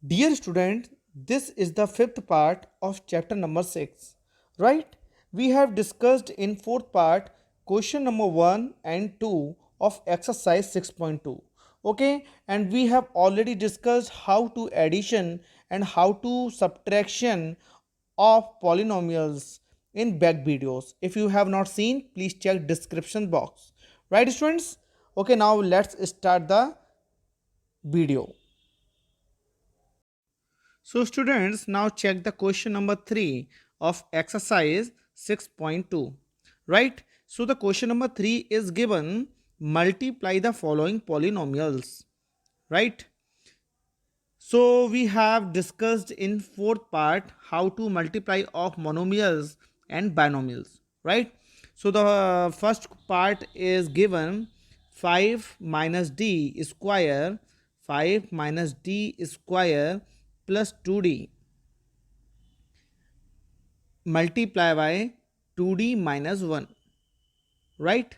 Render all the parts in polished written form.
Dear student, this is the fifth part of chapter number 6. Right? We have discussed in fourth part question number 1 and 2 of exercise 6.2. Okay, and we have already discussed how to addition and how to subtraction of polynomials in back videos. If you have not seen, please check description box. Right, students? Okay, now let's start the video. So students, now check the question number 3 of exercise 6.2. Right? So the question number 3 is given, multiply the following polynomials. Right? So we have discussed in fourth part how to multiply of monomials and binomials. Right? So the first part is given 5 minus d square, 5 minus d square plus 2d multiply by 2d minus 1, right?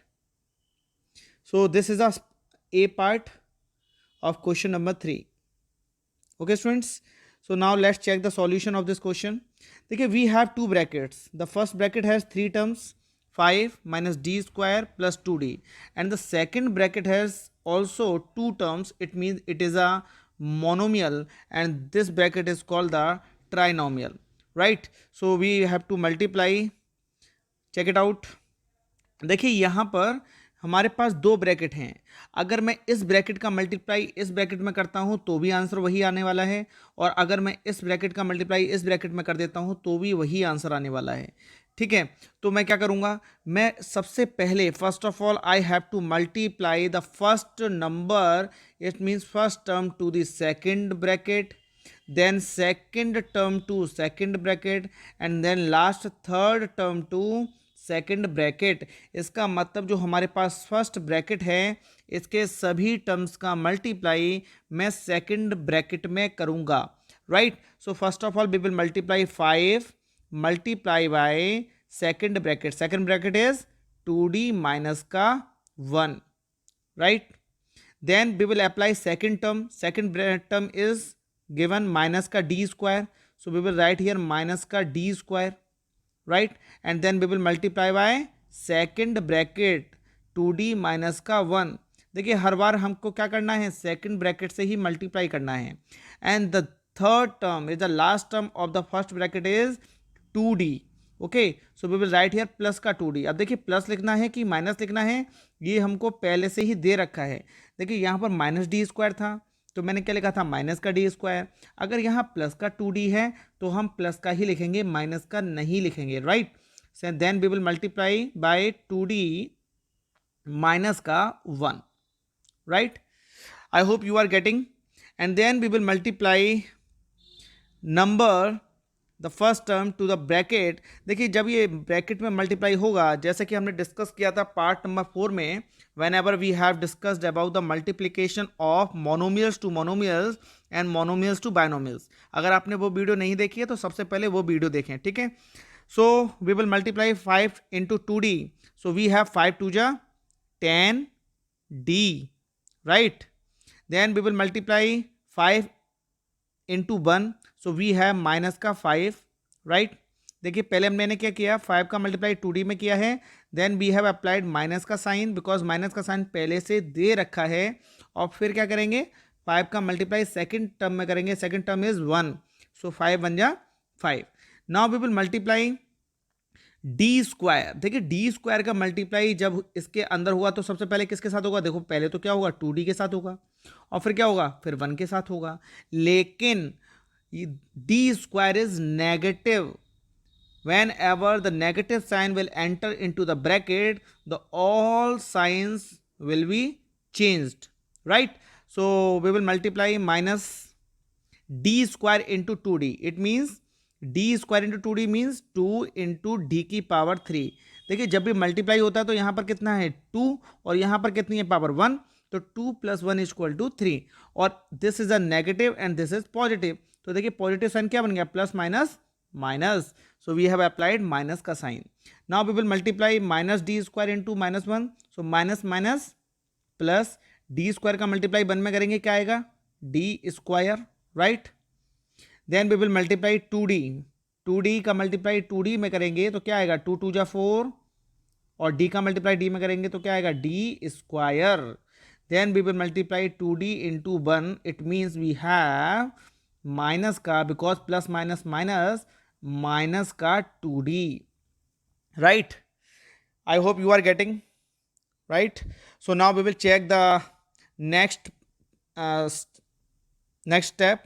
So this is a part of question number 3. Okay students, so now let's check the solution of this question. Okay, we have two brackets. The first bracket has three terms, 5 minus d square plus 2d, and the second bracket has also two terms. It means it is a monomial, and this bracket is called the trinomial, right? So we have to multiply. Check it out. देखिए यहाँ पर हमारे पास दो bracket हैं. अगर मैं इस bracket का मल्टीप्लाई इस ब्रैकेट में करता हूँ तो भी आंसर वही आने वाला है, और अगर मैं इस ब्रैकेट का मल्टीप्लाई इस ब्रैकेट में कर देता हूँ तो भी वही आंसर आने वाला है. ठीक है, तो मैं क्या करूँगा, मैं सबसे पहले first of all I have to multiply the first number, it means first term to the second bracket, then second term to second bracket, and then last third term to second bracket. इसका मतलब जो हमारे पास first bracket है इसके सभी terms का multiply मैं second bracket में करूंगा. Right, so first of all we will multiply 5 multiply by second bracket. Second bracket is 2d minus का 1. Right, then we will apply second term. Second term is given minus का d square, so we will write here minus का d square. Right, and then we will multiply by second bracket 2d minus का 1. देखिए हर बार हमको क्या करना है, second bracket से ही multiply करना है. And the third term is the last term of the first bracket is 2d. Okay, so we will write here plus का 2d. अब देखिए प्लस लिखना है कि माइनस लिखना है, ये हमको पहले से ही दे रखा है. देखिए यहाँ पर माइनस डी स्क्वायर था तो मैंने क्या लिखा था, माइनस का डी स्क्वायर. अगर यहाँ प्लस का 2d है तो हम प्लस का ही लिखेंगे, माइनस का नहीं लिखेंगे. Right, so then we will multiply by 2d minus का 1. Right, I hope you are getting. And then we will multiply number the first term to the bracket. देखिए जब ये ब्रैकेट में मल्टीप्लाई होगा, जैसे कि हमने डिस्कस किया था पार्ट नंबर 4 में, whenever we have discussed about the multiplication of monomials to monomials and monomials to binomials. अगर आपने वो वीडियो नहीं देखी है तो सबसे पहले वो वीडियो देखें. ठीक है, so we will multiply 5 into 2d. So we have 5 two जा 10d. Right, then we will multiply 5 into 1, so we have minus का 5. राइट, देखिए पहले मैंने क्या किया, 5 का मल्टीप्लाई 2d में किया है, then we have applied minus का साइन बिकॉज माइनस का साइन पहले से दे रखा है. और फिर क्या करेंगे, 5 का मल्टीप्लाई सेकेंड टर्म में करेंगे. सेकेंड टर्म इज 1, सो 5 बन जा 5. Now we will multiply d square. देखिए डी स्क्वायर का मल्टीप्लाई जब इसके अंदर हुआ तो सबसे पहले किसके साथ होगा, देखो पहले तो क्या होगा 2d के साथ होगा, और फिर क्या होगा, फिर 1 के साथ होगा. लेकिन D square is negative. Whenever the negative sign will enter into the bracket, the all signs will be changed. Right, so we will multiply minus d square into 2d. It means d square into 2d means 2 into d की power 3. देखिए जब भी multiply होता है तो यहाँ पर कितना है 2, और यहाँ पर कितनी है पावर 1, तो 2 + 1 इक्वल टू 3. और this is a negative and this is positive. तो देखिए पॉजिटिव साइन क्या बन गया, plus minus minus. So we have applied minus का sign. Now we will multiply minus d square into minus 1. So minus minus plus d square का multiply 1 में करेंगे क्या आएगा, d square. Right, then we will multiply 2d, 2d का multiply 2d में करेंगे तो क्या आएगा, 2 2 जा 4, और d का मल्टीप्लाई d में करेंगे तो क्या आएगा, d square. Then we will multiply 2d into 1, it means we have minus का, because plus minus minus, minus का 2d, right. I hope you are getting, right? So now we will check the next next step.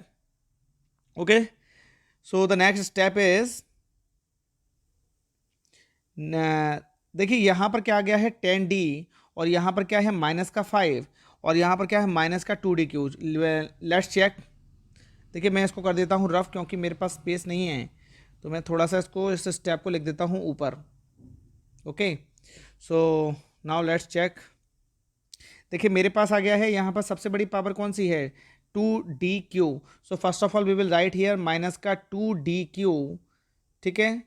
Okay, so the next step is, देखिए यहाँ पर क्या आ गया है 10d, और यहाँ पर क्या है माइनस का 5, और यहाँ पर क्या है माइनस का 2d क्यूब. Let's check. देखिए मैं इसको कर देता हूँ रफ, क्योंकि मेरे पास स्पेस नहीं है, तो मैं थोड़ा सा इसको, इस स्टेप को लिख देता हूँ ऊपर. Okay, so now let's check. देखिए मेरे पास आ गया है, यहाँ पर सबसे बड़ी पावर कौन सी है, 2d3. So first of all we will write here minus का 2d3. ठीक है,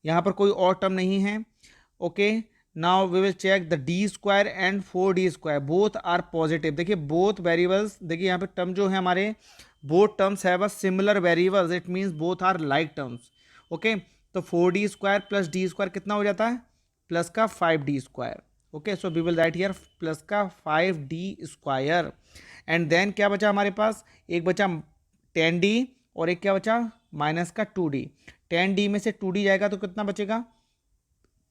यहाँ पर कोई और टर्म नहीं है. Okay, now we will check the d square and 4d square, both are positive. देखिए बोथ वेरिएबल्स, देखिए यहाँ पर टर्म जो है हमारे, both terms have a similar variables, it means both are like terms. Okay, तो 4d square plus d square कितना हो जाता है, प्लस का 5d square. Okay, so we will write here plus का 5d स्क्वायर. एंड देन क्या बचा हमारे पास, एक बचा 10d, और एक क्या बचा माइनस का 2d. 10d में से 2d जाएगा तो कितना बचेगा,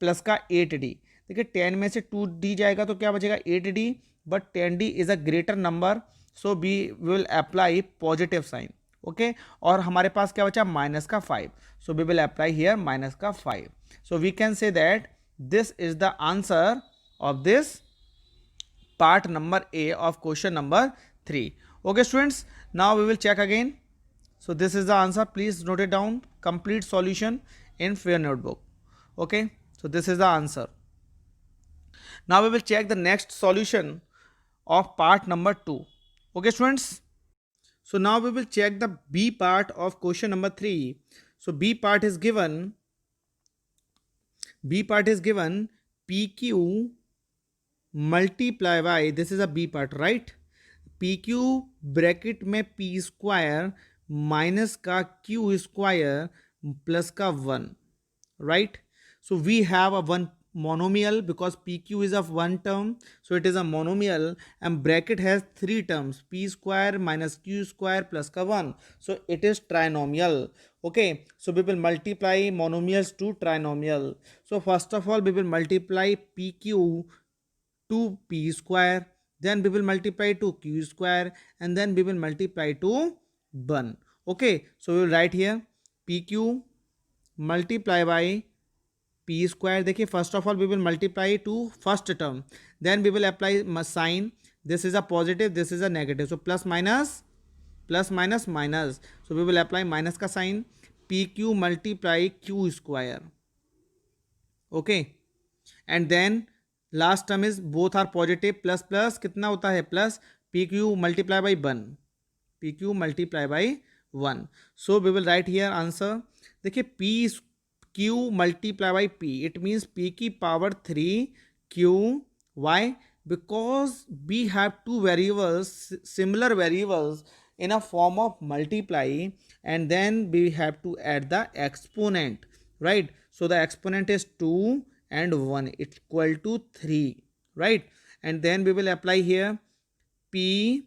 प्लस का 8d. देखिए 10 में से 2d जाएगा तो क्या बचेगा 8d, but 10d is a greater number, so we will apply positive sign. Okay, और हमारे पास क्या बचा माइनस का 5, so we will apply here minus का 5. So we can say that this is the answer of this part number A of question number 3. Okay students, now we will check again. So this is the answer, please note it down, complete solution in fair notebook. Okay, so this is the answer. Now we will check the next solution of part number 2. Okay students, so now we will check the B part of question number 3. So B part is given PQ multiply by, this is a b part, right. P q bracket में p square minus का q square plus का 1, right. So we have a one monomial because pq is of one term, so it is a monomial, and bracket has 3 terms, p square minus q square plus ka 1, so it is trinomial. Okay, so we will multiply monomials to trinomial. So first of all we will multiply pq to p square, then we will multiply to q square, and then we will multiply to 1. Okay, so we will write here pq multiply by p square. देखिए first of all we will multiply to first term, then we will apply sign, this is a positive, this is a negative, so plus minus minus, so we will apply minus का sign, pq multiply q square. Okay, and then last term is both are positive, plus plus कितना होता है plus, P Q multiply by 1, P Q multiply by 1. So we will write here answer. देखिए P Q multiply by P, it means P की power 3 Q. Why, because we have two variables, similar variables in a form of multiply, and then we have to add the exponent, right. So the exponent is 2 and 1, it's equal to 3, right. And then we will apply here p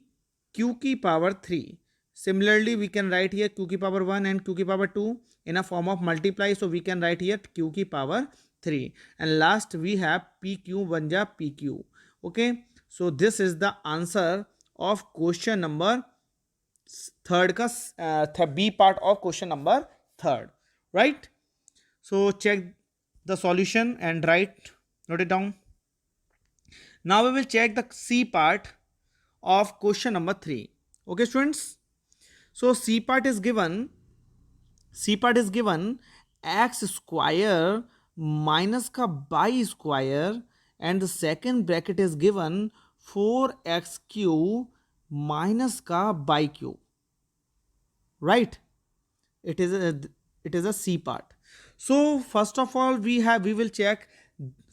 q की power 3. Similarly we can write here q की power 1 and q की power 2 in a form of multiply, so we can write here q की power 3, and last we have pq 1 ja pq. Okay, so this is the answer of question number third का B part of question number 3rd, right. So check the solution and note it down. Now we will check the C part of question number 3. Okay students, so C part is given x square minus का y square, and the second bracket is given 4x cube minus का by cube, right. It is a C part. So first of all we will check,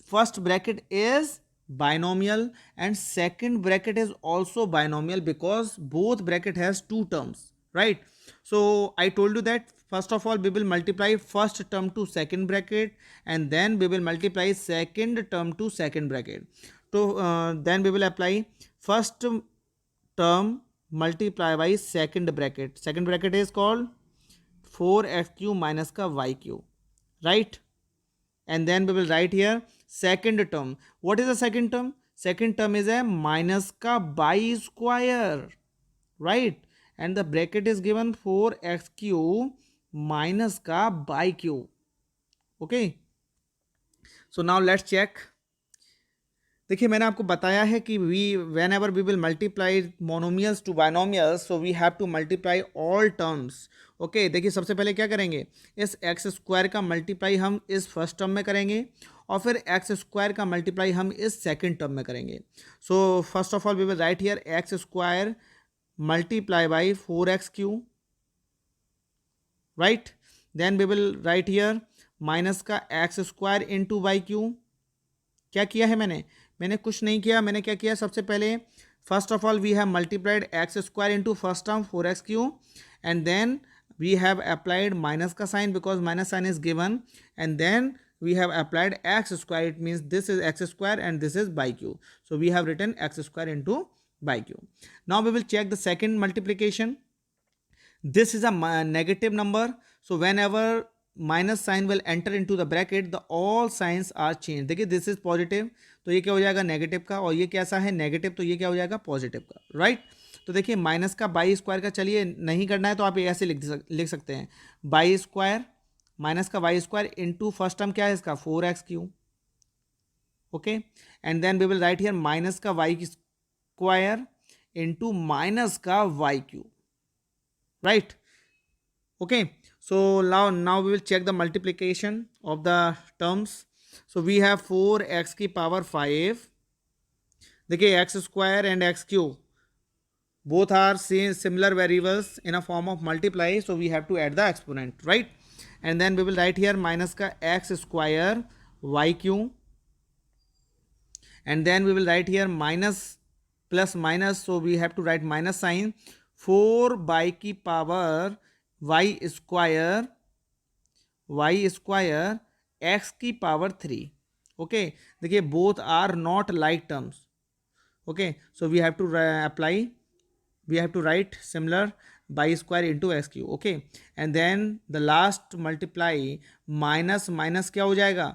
first bracket is binomial and second bracket is also binomial, because both bracket has 2 terms, right? So I told you that first of all we will multiply first term to second bracket, and then we will multiply second term to second bracket. So then we will apply first term multiply by second bracket. Second bracket is called 4x³ minus का y³, right? And then we will write here second term. What is the second term? Second term is a minus का by square, right? And the bracket is given 4x³ minus का by cube. Okay, so now let's check. देखिए मैंने आपको बताया है कि we whenever we will multiply monomials to binomials, so we have to multiply all terms. Okay, देखिए सबसे पहले क्या करेंगे, इस एक्स स्क्वायर का मल्टीप्लाई हम इस फर्स्ट टर्म में करेंगे और फिर एक्स स्क्वायर का मल्टीप्लाई हम इस सेकंड टर्म में करेंगे. So first of all we will write here x square multiply by 4x³, right. Then we will write here minus का एक्स स्क्वायर इंटू y³. क्या किया है मैंने कुछ नहीं किया. मैंने क्या किया, सबसे पहले first of all we have multiplied x square into first term 4x³ and then we have applied minus का sign because minus sign is given, and then we have applied x square. It means this is x square and this is by cube, so we have written x square into by cube. Now we will check the second multiplication. This is a negative number, so whenever minus sign will enter into the bracket, the all signs are changed. देखिए this is positive, तो ये क्या हो जाएगा negative का, और ये कैसा है नेगेटिव, तो ये क्या हो जाएगा पॉजिटिव का, राइट. तो देखिए माइनस का बाई स्क्वायर का, चलिए नहीं करना है तो आप ऐसे लिख सकते हैं, बाई स्क्वायर माइनस का y square into first term क्या है इसका 4x³. Okay, and then we will write here minus का वाई स्क्वायर इंटू माइनस का y³, right. Okay, so now we will check the multiplication of the terms. So we have 4x की power 5. देखिए x square and x³ both are similar variables in a form of multiply, so we have to add the exponent, right? And then we will write here minus का x square y³, and then we will write here minus plus minus, so we have to write minus sign. 4 by की power y square x की power 3. Okay, देखिए both are not like terms. Okay, so we have to apply, we have to write similar by square into x³. Okay, and then the last multiply minus minus क्या हो जाएगा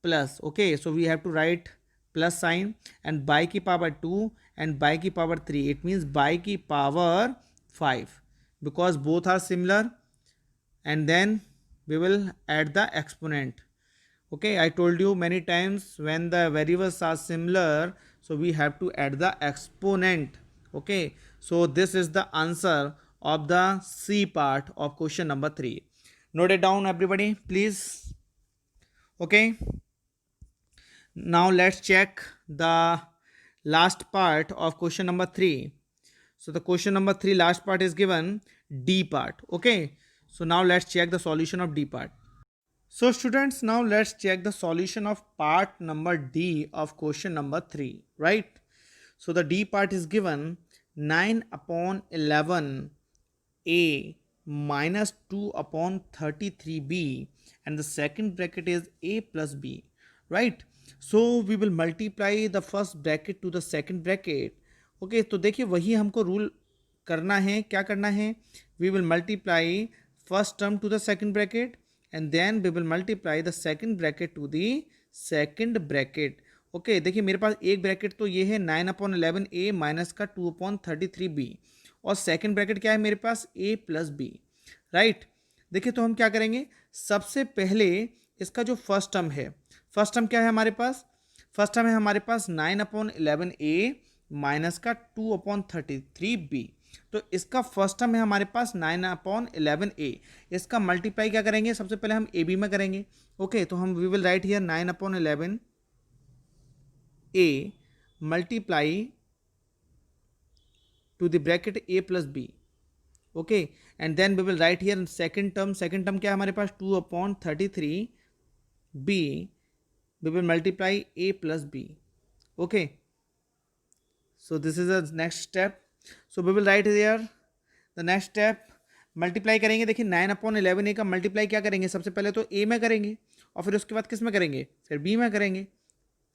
plus. Okay, so we have to write plus sign and y की power 2 and y की power 3. It means y की power 5 because both are similar, and then we will add the exponent. Okay, I told you many times when the variables are similar, so we have to add the exponent. Okay, so this is the answer of the C part of question number 3. Note it down everybody please. Okay, now let's check the last part of question number 3. So the question number 3 last part is given D part. Okay, so now let's check the solution of D part. So students, now let's check the solution of part number D of question number 3, right? So the D part is given 9/11a minus 2/33b, and the second bracket is a plus b, right? So we will multiply the first bracket to the second bracket. Okay, तो देखिए वही हमको rule करना है. क्या करना है, we will multiply first term to the second bracket and then we will multiply the second bracket to the second bracket. Okay, देखिए मेरे पास एक ब्रैकेट तो ये है 9/11a माइनस का 2/33b, और सेकंड ब्रैकेट क्या है मेरे पास a प्लस बी, राइट. देखिए तो हम क्या करेंगे, सबसे पहले इसका जो फर्स्ट टर्म है, फर्स्ट टर्म क्या है हमारे पास, फर्स्ट टर्म है हमारे पास 9/11a माइनस का 2/33b. तो इसका फर्स्ट टर्म है हमारे पास 9/11a. इसका मल्टीप्लाई क्या करेंगे, सबसे पहले हम ए बी में करेंगे. ओके, तो हम we will write here 9/11a multiply to the bracket a plus b. Okay, and then we will write here second term. Second term क्या है हमारे पास 2/33b. We will multiply a plus b. Okay, so this is the next step. So we will write here the next step. Multiply करेंगे, देखिए 9/11 ए का multiply क्या करेंगे, सबसे पहले तो ए में करेंगे और फिर उसके बाद किस में करेंगे, फिर बी में करेंगे।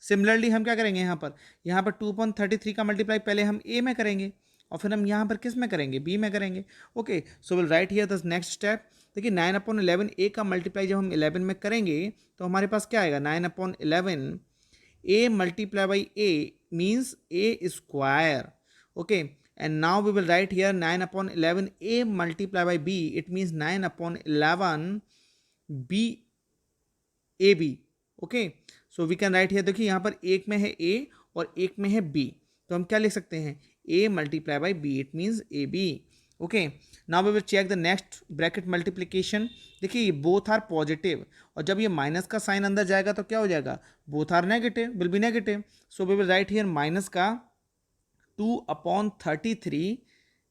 सिमिलरली हम क्या करेंगे, यहाँ पर 2/33 का मल्टीप्लाई पहले हम ए में करेंगे और फिर हम यहाँ पर किस में करेंगे, बी में करेंगे। Okay, so will write here the next step. देखिए 9/11 ए का मल्टीप्लाई जब हम 11 में करेंगे तो हमारे पास क्या आएगा, 9/11 a multiplied by a means a square. Okay, and now we will write here 9/11 a multiplied by b, it means 9/11 b a b. Okay, so we can write here, देखिए यहाँ पर एक में है a और एक में है b, तो हम क्या लिख सकते हैं, a multiplied by b, it means a b. Okay, now we will check the next bracket multiplication. देखिए ये बोथ आर पॉजिटिव और जब ये माइनस का साइन अंदर जाएगा तो क्या हो जाएगा, both are negative, will be negative. So we will write here minus का 2/33,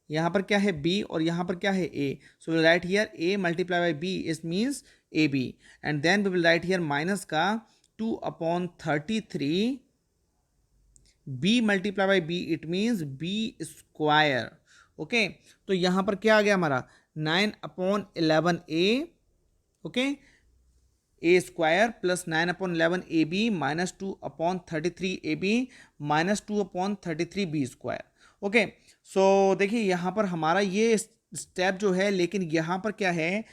यहाँ पर क्या है b और यहाँ पर क्या है a, so will write here a multiply by b is means A B, and then we will write here minus का 2/33 b multiply by b, it means b square. Okay, तो यहां पर क्या आ गया हमारा 9/11 A, okay, A square plus 9/11 A B minus 2/33 A B minus 2/33 B square. Okay, so देखिए यहां पर हमारा ये स्टेप जो है, लेकिन यहां पर क्या है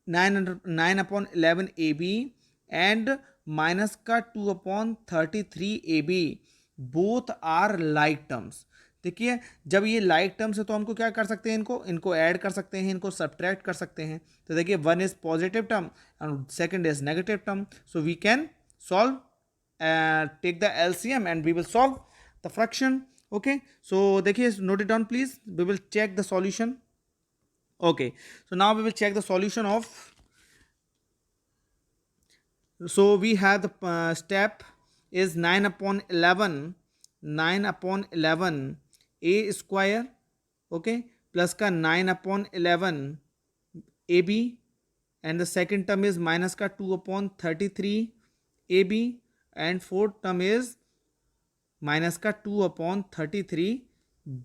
9/11 ए बी एंड माइनस का 2/33 ए b, both are like terms. देखिए जब ये लाइक टर्म्स है तो हमको क्या कर सकते हैं, इनको ऐड कर सकते हैं, इनको सब्ट्रैक्ट कर सकते हैं। तो देखिए one is positive term and second is negative term, so we can solve, take the LCM and we will solve the fraction. Okay, so देखिए note it down please, we will check the solution. Okay, so now we will check the solution of, so we have the step is 9/11 a square, okay, plus का 9/11 ab, and the second term is minus का 2/33 ab, and fourth term is minus का 2/33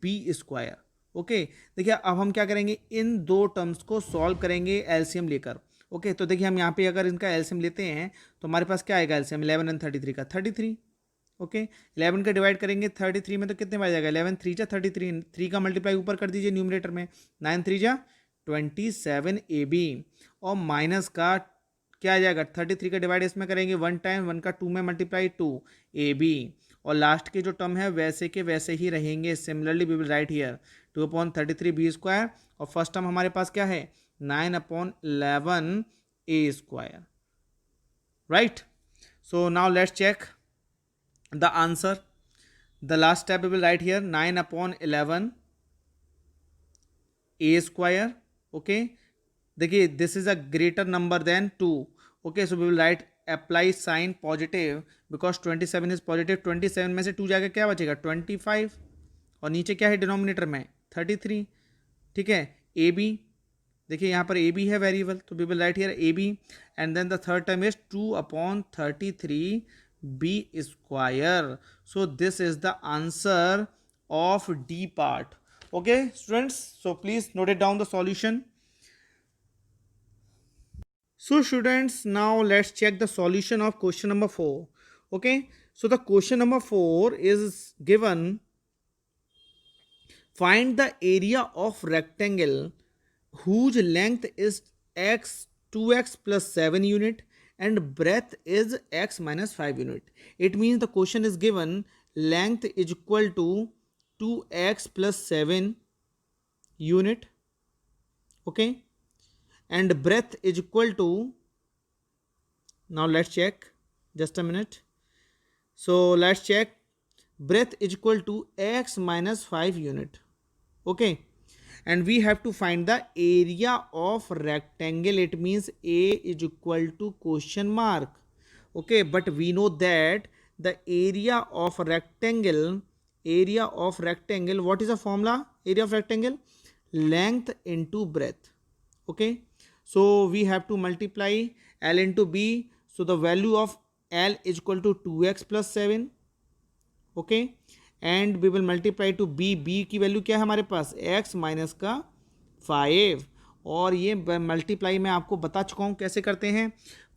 b square. Okay, देखिए अब हम क्या करेंगे, इन दो terms को सॉल्व करेंगे एलसीएम लेकर। ओके, तो देखिए हम यहाँ पे अगर इनका एलसीएम लेते हैं तो हमारे पास क्या आएगा एलसीएम, 11 एंड 33 का 33। ओके, 11 का डिवाइड करेंगे 33 में तो कितने बार जाएगा, 11 3 जा 33, 3 का मल्टीप्लाई ऊपर कर दीजिए न्यूमरेटर में, 9 3 जा 27 ए बी, और माइनस का क्या आ जाएगा 33 का डिवाइड इसमें करेंगे 1 टाइम, 1 का 2 में मल्टीप्लाई 2 ए बी, और लास्ट के जो टर्म है वैसे के वैसे ही रहेंगे। Similarly we will write here 2/33 B square, और फर्स्ट टर्म हमारे पास क्या है 9/11 A square, right. So now let's check the answer. The last step we will write here 9/11 A square. Okay, देखिए this is a greater number than 2। Okay, so we will write apply sign positive because 27 is positive, 27 में से 2 जाकर क्या बचेगा 25, और नीचे क्या है डिनोमिनेटर में 33। ठीक है, ए बी, देखिए यहाँ पर ए बी है वेरिएबल, तो we will write here a B, and then the third term is 2/33 B square. So this is the answer of d part. Okay students, so please note it down the solution. So students, now let's check the solution of question number 4. Okay, so the question number 4 is given, find the area of rectangle whose length is x 2x plus 7 unit and breadth is x minus 5 unit. It means the question is given length is equal to 2x plus 7 unit, okay, and breadth is equal to, now let's check, just a minute. So let's check, breadth is equal to x minus 5 unit, okay, and we have to find the area of rectangle. It means a is equal to question mark, okay, but we know that the area of rectangle, what is the formula? Area of rectangle, length into breadth, okay. So we have to multiply L into B. So the value of L is equal to 2x plus 7. Okay. And we will multiply to B. B की value क्या है हमारे पास? X minus का 5. और ये multiply मैं आपको बता चुका हूँ कैसे करते हैं,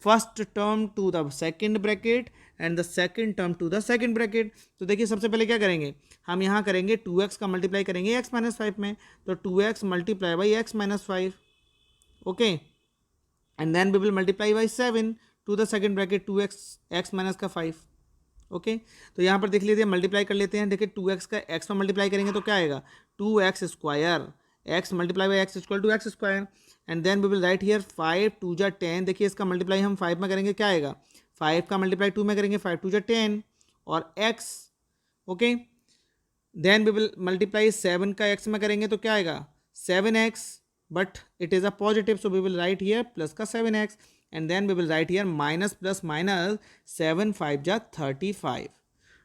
first term to the second bracket and the second term to the second bracket. तो देखिए सबसे पहले क्या करेंगे, हम यहाँ करेंगे 2x का मल्टीप्लाई करेंगे x माइनस 5 में, तो 2x multiply by x minus 5, okay, and then we will multiply by 7 to the second bracket 2x x minus का 5, ओके। तो यहाँ पर देख लीजिए मल्टीप्लाई कर लेते हैं, देखिए 2x का x में मल्टीप्लाई करेंगे तो क्या आएगा 2x square, x multiply by x equal to x square, and then we will write here 5 2 जा 10, देखिए इसका मल्टीप्लाई हम 5 में करेंगे क्या आएगा, 5 का मल्टीप्लाई 2 में करेंगे 5 2 जा 10 और x, okay. Then we will multiply 7 का x में करेंगे तो क्या आएगा 7x, but it is a positive, so we will write here plus का 7x, and then we will write here minus plus minus 7 5 ja 35,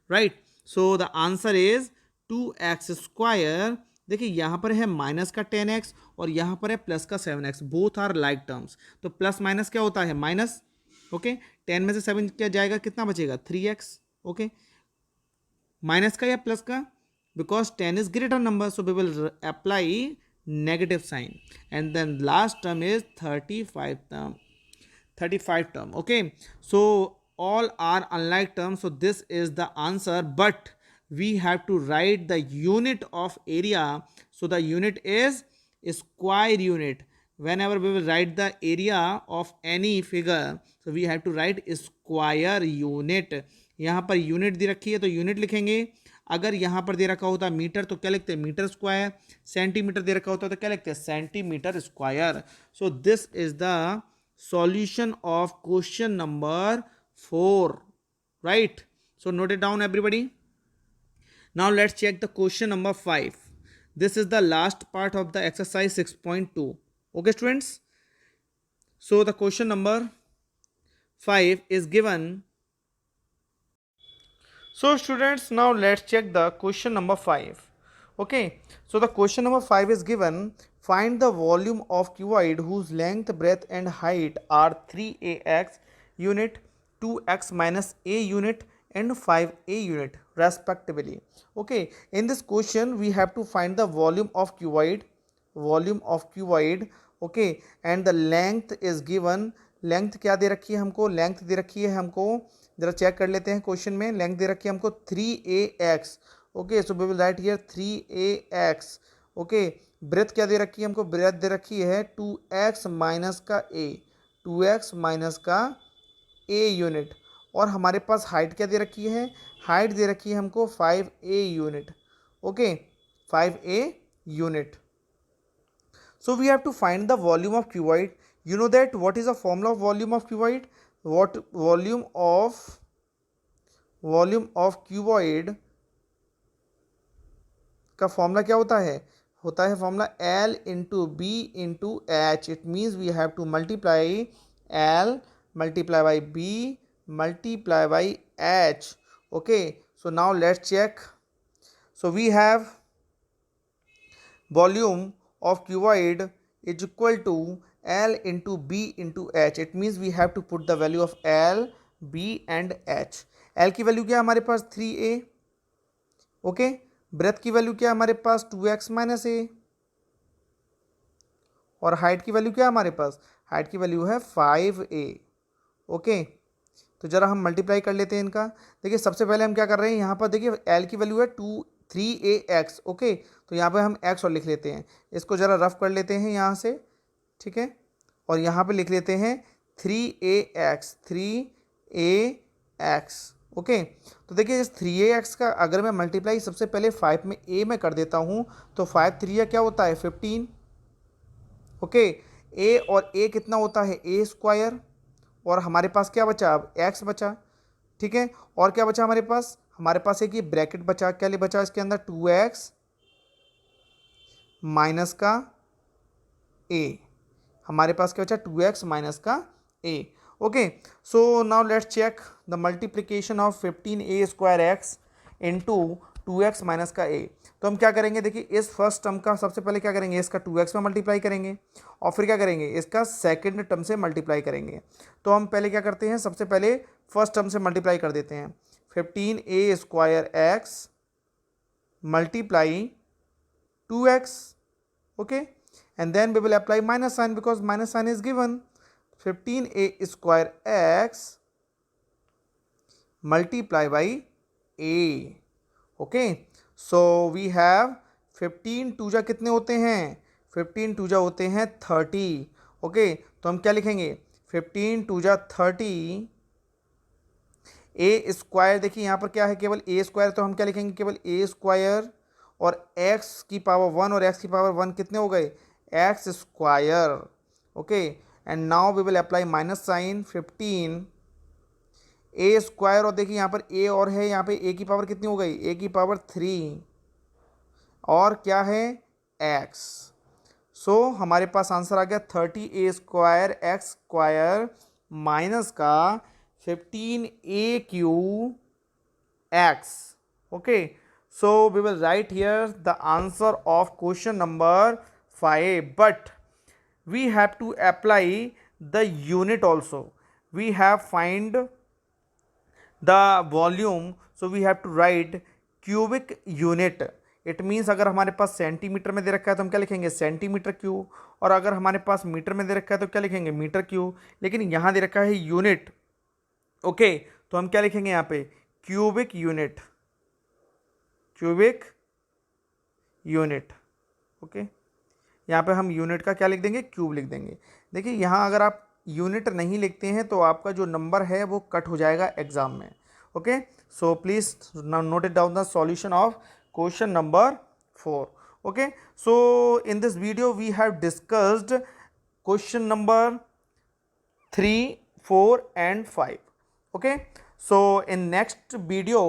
right? So the answer is 2x square। देखिए यहाँ पर है माइनस का 10x और यहाँ पर है प्लस का 7x, both are like terms, तो प्लस माइनस क्या होता है माइनस, ओके। 10 में से 7 क्या जाएगा, कितना बचेगा 3x, ओके, माइनस का या प्लस का, because 10 is greater number, so we will apply negative sign, and then last term is 35 term, okay, so all are unlike terms, so this is the answer, but we have to write the unit of area, so the unit is square unit, whenever we will write the area of any figure, so we have to write square unit। यहाँ per unit दे रखी है तो unit लिखेंगे, अगर यहाँ पर दे रखा होता मीटर तो क्या लिखते हैं मीटर स्क्वायर, सेंटीमीटर दे रखा होता तो क्या लिखते हैं centimetre square. So this is the solution of question number 4, right? So note it down everybody. Now let's check the question number 5. This is the last part of the exercise 6.2, okay students? So the question number 5 is given. So students, now let's check the question number 5, okay? So the question number 5 is given, find the volume of cuboid whose length, breadth and height are 3ax unit, 2x minus a unit and 5a unit respectively, okay। In this question we have to find the volume of cuboid, okay, and the length is given, length क्या दे रखी है हमको, length दे रखी है हमको, जरा check कर लेते हैं क्वेश्चन में, लेंथ दे रखी है हमको 3ax, okay, so we will write here 3ax, okay. Breadth क्या दे रखी है हमको, ब्रेथ दे रखी है 2x माइनस का a, 2x माइनस का a यूनिट, और हमारे पास हाइट क्या दे रखी है, हाइट दे रखी है हमको 5a unit, okay, 5a unit. So we have to find the volume of cuboid. You know that what is the formula of volume of cuboid? What volume of cuboid का formula क्या होता है formula L into b into h. It means we have to multiply L multiply by B multiply by H, okay. So now let's check. So we have volume of cuboid is equal to L into B into H. It means we have to put the value of L, B and H. L की value क्या है हमारे पास 3a, okay. Breath की value क्या है हमारे पास 2x minus a, और height की वैल्यू क्या है हमारे पास, हाइट की वैल्यू है 5a, ओके। तो जरा हम मल्टीप्लाई कर लेते हैं इनका। देखिए सबसे पहले हम क्या कर रहे हैं, यहाँ पर देखिए L की वैल्यू है 3ax, ओके। तो यहाँ पे हम x और लिख लेते हैं, इसको ज़रा रफ कर लेते हैं यहाँ से, ठीक है, और यहाँ पे लिख लेते हैं 3ax, ओके। तो देखिए इस 3ax का अगर मैं मल्टीप्लाई सबसे पहले 5 में a में कर देता हूँ तो 5 3 क्या होता है 15, ओके। a और a कितना होता है a स्क्वायर, और हमारे पास क्या बचा अब x बचा, ठीक है। और क्या बचा हमारे पास एक ये ब्रैकेट बचा, क्या ले बचा इसके अंदर 2x माइनस का a, हमारे पास क्या बचा 2x माइनस का a, okay. So now let's check the multiplication of 15a square x into 2x minus का a। तो हम क्या करेंगे, देखिए इस फर्स्ट टर्म का सबसे पहले क्या करेंगे, इसका 2x में मल्टीप्लाई करेंगे और फिर क्या करेंगे, इसका सेकंड टर्म से मल्टीप्लाई करेंगे। तो हम पहले क्या करते हैं, सबसे पहले फर्स्ट टर्म से मल्टीप्लाई कर देते हैं, 15a square x multiply 2x, okay, and then we will apply minus sign because minus sign is given. 15a square x multiply by a. Okay, so we have 15 टूजा कितने होते हैं, 15 टूजा होते हैं 30. Okay, तो हम क्या लिखेंगे, 15 टूजा 30. ए स्क्वायर, देखिए यहाँ पर क्या है, केवल ए स्क्वायर, तो हम क्या लिखेंगे, केवल ए स्क्वायर और एक्स की पावर 1 और एक्स की पावर 1 कितने हो गए, x square. Okay, and now we will apply minus sign. 15 a square, और देखिए यहाँ पर ए और है, यहाँ पे ए की पावर कितनी हो गई, ए की पावर 3 और क्या है एक्स. सो हमारे पास आंसर आ गया 30 A square X square minus का 15 A Q X. Okay, so we will write here the answer of question number 5, but we have to apply the unit also. We have find the volume, so we have to write cubic unit. It means अगर हमारे पास centimetre में दे रखा है तो हम क्या लिखेंगे, centimetre cube, और अगर हमारे पास मीटर में दे रखा है तो क्या लिखेंगे, मीटर क्यूब. लेकिन यहाँ दे रखा है यूनिट. ओके, तो हम क्या लिखेंगे यहाँ पे, cubic unit, cubic unit. Okay, यहाँ पे हम यूनिट का क्या लिख देंगे, क्यूब लिख देंगे. देखिए यहाँ अगर आप यूनिट नहीं लिखते हैं तो आपका जो नंबर है वो कट हो जाएगा एग्जाम में. Okay, so please note it down the solution of question number 4. Okay, so in this video we have discussed question number 3, 4 and 5. Okay, so in next video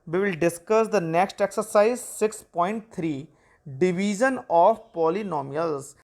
we will discuss the next exercise 6.3, division of polynomials.